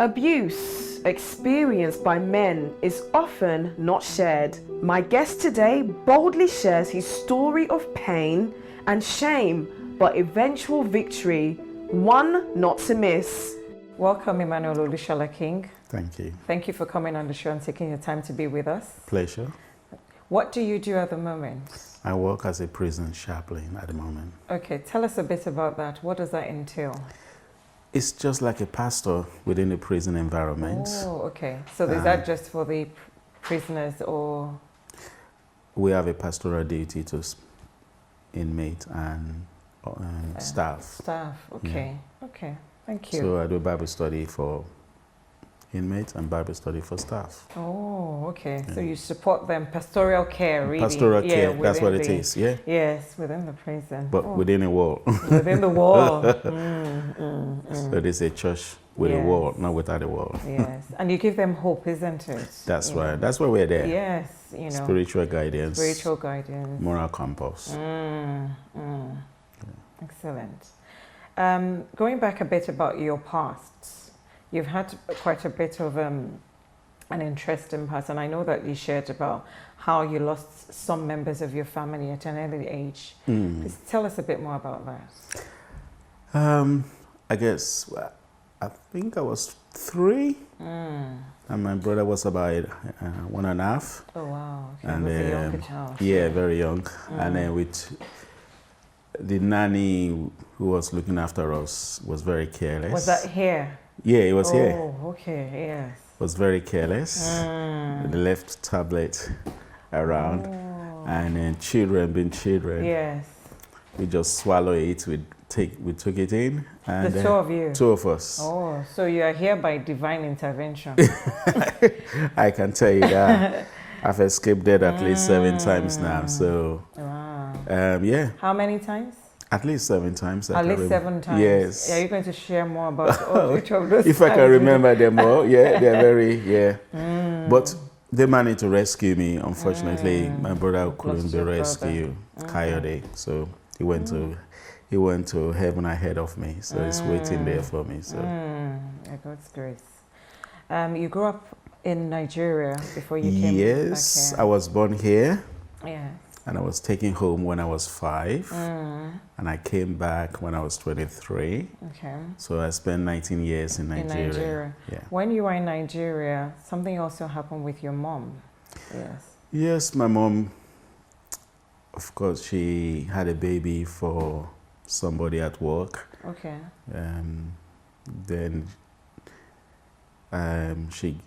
Abuse experienced by men is often not shared. My guest today boldly shares his story of pain and shame, but eventual victory, one not to miss. Welcome, Emmanuel Olusola King. Thank you. Thank you for coming on the show and taking your time to be with us. Pleasure. What do you do at the moment? I work as a prison chaplain at the moment. Okay, tell us a bit about that. What does that entail? It's just like a pastor within the prison environment. Oh, okay. So is that just for the prisoners or? We have a pastoral duty to inmate and staff. Staff, okay. Yeah. Okay, thank you. So I do Bible study for inmates and Bible study for staff. Oh, okay. Yeah. So you support them, pastoral care, really. Pastoral care, that's what it is, yeah? Yes, within the prison. But within a wall. Within the wall. So there's a church with a wall, not without a wall. Yes, and you give them hope, isn't it? That's right. That's why we're there. Yes, you know. Spiritual guidance. Spiritual guidance. Moral compass. Excellent. Going back a bit about your past, you've had quite a bit of an interesting past, and I know that you shared about how you lost some members of your family at an early age. Please tell us a bit more about that. I guess, I think I was 3, and my brother was about 1.5. Oh wow! Okay. And was a younger child. Yeah, very young. And then with the nanny who was looking after us was very careless. Was that here? Yeah, it was here. Oh, okay, yes. Was very careless. They left tablet around, and then children being children. Yes. We just swallow it. We took it in. And the 2 of you? 2 of us. Oh, so you are here by divine intervention. I can tell you that. I've escaped death at least 7 times now. So, yeah. How many times? At least 7 times. At least 7 times? Yes. Are you going to share more about each of those If I can remember them all, yeah, they're very, But they managed to rescue me. Unfortunately, my brother couldn't be rescued, Coyote. So he went to heaven ahead of me. So he's waiting there for me. So. God's grace. You grew up in Nigeria before you came back here? Yes, I was born here. Yeah. And I was taken home when I was 5. And I came back when I was 23. Okay. So I spent 19 years in Nigeria. In Nigeria. Yeah. When you were in Nigeria, something also happened with your mom. Yes. Yes, my mom, of course, she had a baby for somebody at work. Okay. Then she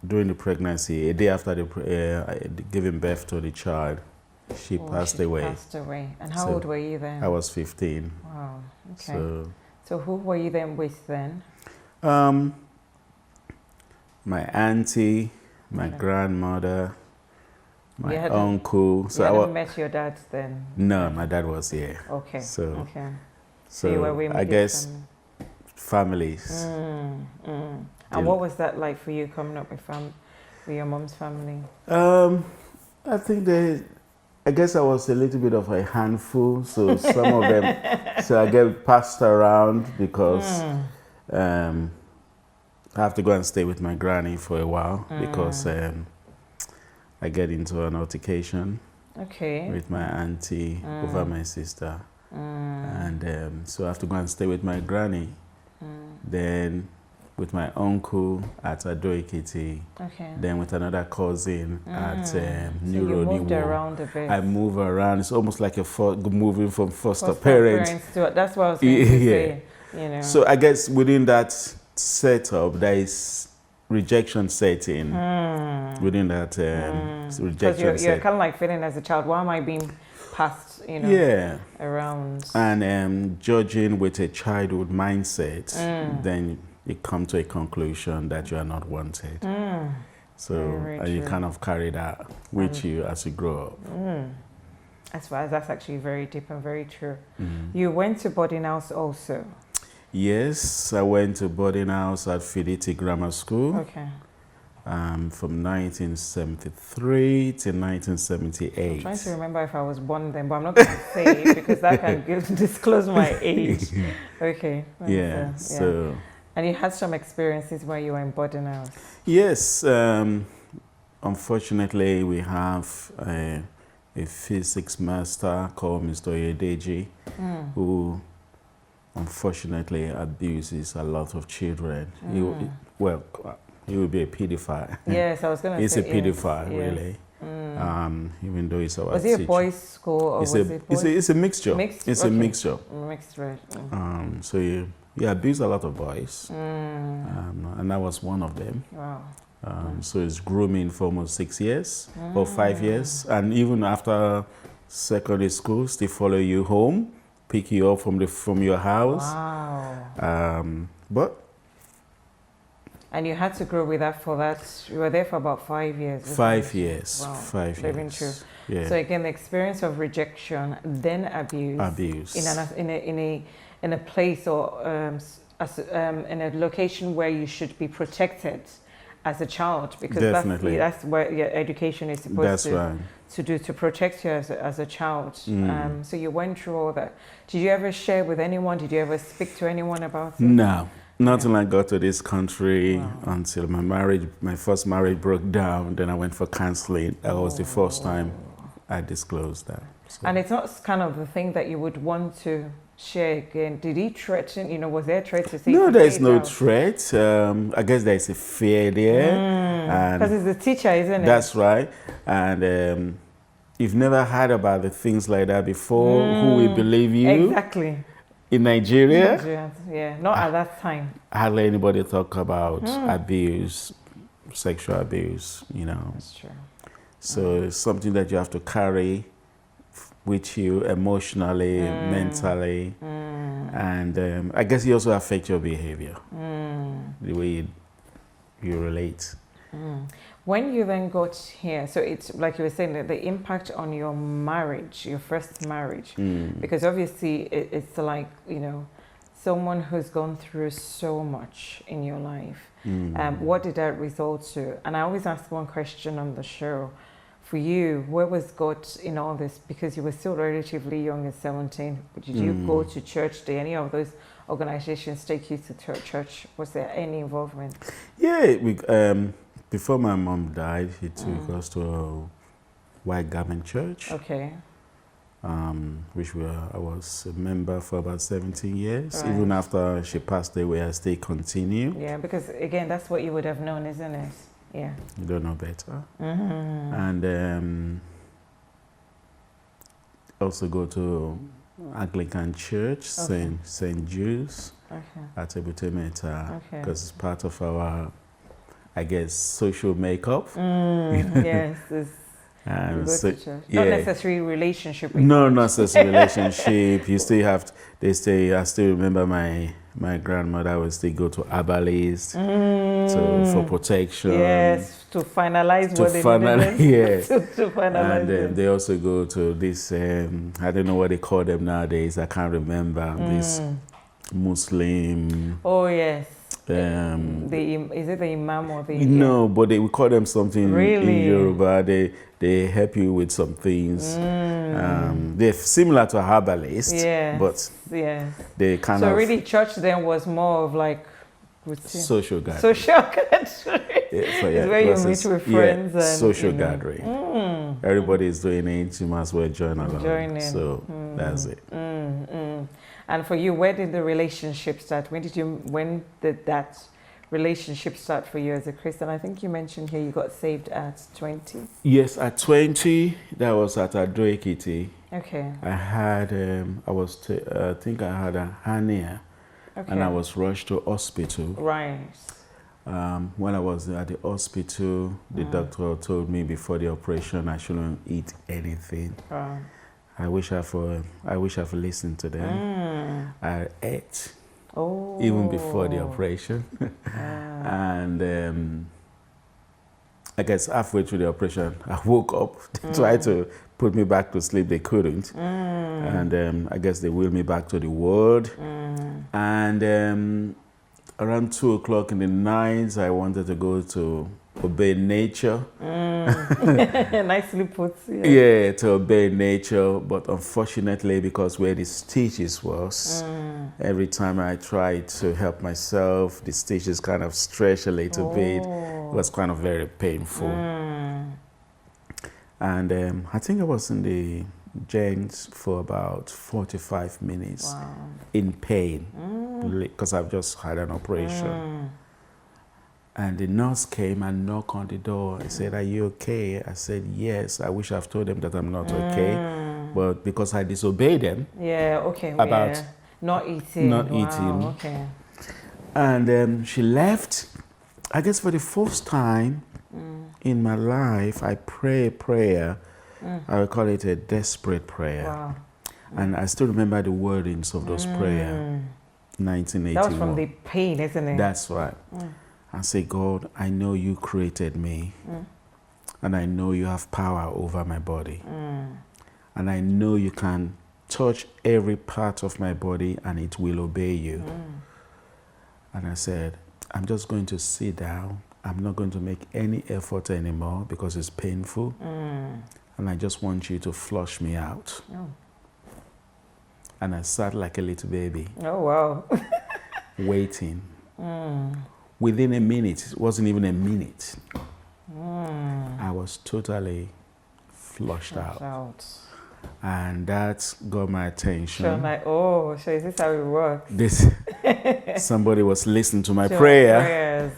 during the pregnancy, a day after giving birth to the child, she passed away. Passed away. And how old were you then? I was 15. Wow. Okay. So who were you then with then? My auntie, my grandmother, my uncle. So you hadn't met your dad then? No, my dad was here. Okay. So you were with I guess families. And what was that like for you coming up with your mom's family? I think I guess I was a little bit of a handful, so some of them, so I get passed around because I have to go and stay with my granny for a while because I get into an altercation with my auntie over my sister. And so I have to go and stay with my granny. Then with my uncle at Ado-Ekiti, then with another cousin at New Road. So you moved around a bit. I move around. It's almost like moving from foster parents. That's what I was going to say. You know. So I guess within that setup, there is rejection setting. Within that rejection Because you're kind of like feeling as a child, why am I being passed, around? And judging with a childhood mindset, then you come to a conclusion that you are not wanted. So you kind of carry that with you as you grow up. That's actually very deep and very true. You went to boarding house also? Yes, I went to boarding house at Fidelity Grammar School. Okay. From 1973 to 1978. I'm trying to remember if I was born then, but I'm not going to say it because that can disclose my age. Okay. Yeah. So And you had some experiences where you were in boarding house. Yes. Unfortunately, we have a physics master called Mr. Oyedeji, who unfortunately abuses a lot of children. He will be a pedophile. Yes, I was going to say. He's a pedophile, yes. really. Even though he's our Was teacher. it a boys' school or it's was it boys? It's a mixture. Mixed? It's Okay. a mixture. Mixed, right. So he abused a lot of boys, and I was one of them. Wow. So it's grooming for almost 6 years or 5 years, and even after secondary school, they follow you home, pick you up from your house. Wow. And you had to grow with that for that. You were there for about 5 years. 5 years. Wow. 5 years. Living true. Yeah. So again, the experience of rejection, then abuse. Abuse. In a place or in a location where you should be protected as a child, because Definitely. that's where your education is supposed right. to do, to protect you as a child. So you went through all that. Did you ever share with anyone? Did you ever speak to anyone about it? No. Not until I got to this country, until my first marriage broke down. Then I went for counseling. That was the first time I disclosed that. So. And it's not kind of the thing that you would want to share again. Did he threaten? Was there a threat to say? No, there is no threat. I guess there is a fear there. Because it's the teacher, isn't it? That's right. And you've never heard about the things like that before. Who will believe you? Exactly. In Nigeria? Yeah, not at that time. Hardly anybody talk about abuse, sexual abuse, That's true. So it's something that you have to carry with you emotionally, mentally, and I guess it also affects your behavior, the way you relate. When you then got here, so it's like you were saying, that the impact on your marriage, your first marriage, because obviously it's like, someone who's gone through so much in your life. What did that result to? And I always ask one question on the show. For you, where was God in all this? Because you were still relatively young at 17. Did you go to church? Did any of those organizations take you to church? Was there any involvement? Yeah, before my mom died, he took us to a white garment church. Okay. Which I was a member for about 17 years. Right. Even after she passed away, I still continue. Yeah, because again, that's what you would have known, isn't it? Yeah. You don't know better. And also go to Anglican Church, St. Jude's at Ebutemeta, because it's part of our, I guess, social makeup. Yes. Not necessarily relationship. No, not necessarily relationship. You still have. I still remember my grandmother would still go to herbalists for protection. Yes, to finalize what they needed. Yes. to finalize. And they also go to this. I don't know what they call them nowadays. I can't remember this Muslim. Oh yes. Is it the imam or the? No, but they would call them something really? In Yoruba. They help you with some things. They're similar to a herbalist, but they kind of. So really, church then was more of like routine. Social gathering. Social gathering. It's where you meet with friends and social gathering. Everybody is doing it. You must well join along. So that's it. And for you, where did the relationship start? When did that relationship start for you as a Christian? I think you mentioned here you got saved at 20. Yes, at 20. That was at Ado-Ekiti. Okay. I had I think I had a hernia, and I was rushed to hospital. Right. When I was at the hospital, the doctor told me before the operation I shouldn't eat anything. I wish I've listened to them. I ate even before the operation, and I guess halfway through the operation, I woke up. They tried to put me back to sleep. They couldn't, and I guess they wheeled me back to the ward. And around 2 o'clock in the night, I wanted to go to obey nature. Nicely put. Yeah. Yeah, to obey nature, but unfortunately, because where the stitches was, every time I tried to help myself, the stitches kind of stretched a little bit. It was kind of very painful. And I think I was in the gents for about 45 minutes in pain, because I've just had an operation. And the nurse came and knocked on the door. I said, "Are you okay?" I said, "Yes." I wish I've told them that I'm not okay. But because I disobeyed them. Yeah, okay. About not eating. Not eating. Okay. And she left. I guess for the first time in my life, I pray a prayer. I would call it a desperate prayer. Wow. And I still remember the wordings of those prayers. 1981. That was from the pain, isn't it? That's right. I say, "God, I know you created me, and I know you have power over my body, and I know you can touch every part of my body and it will obey you." And I said, "I'm just going to sit down. I'm not going to make any effort anymore because it's painful, and I just want you to flush me out." And I sat like a little baby. Oh, wow. Waiting. Within a minute, it wasn't even a minute, I was totally flushed out. And that got my attention. So I'm like, oh, so is this how it works? Somebody was listening to my prayer. Prayers.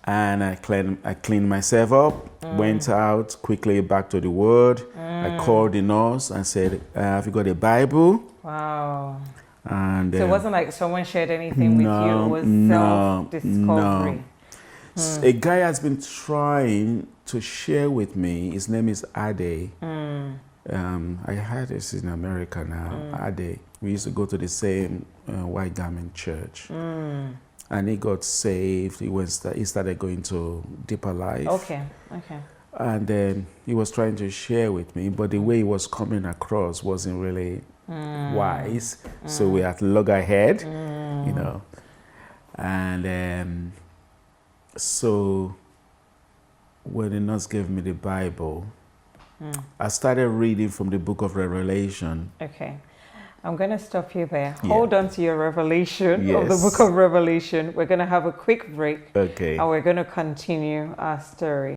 And I cleaned myself up, went out quickly back to the word. I called the nurse and said, "Have you got a Bible?" Wow. And so it wasn't like someone shared anything with you. It was self-discovery. A guy has been trying to share with me. His name is Ade. I heard this in America now. Ade. We used to go to the same white garment church. And he got saved. He started going to deeper life. Okay. And then he was trying to share with me, but the way he was coming across wasn't really wise. So we had to loggerhead, you know. And so when the nurse gave me the Bible, I started reading from the book of Revelation. Okay. I'm going to stop you there. Yeah. Hold on to your revelation of the Yes. book of Revelation. We're going to have a quick break. Okay. And we're going to continue our story.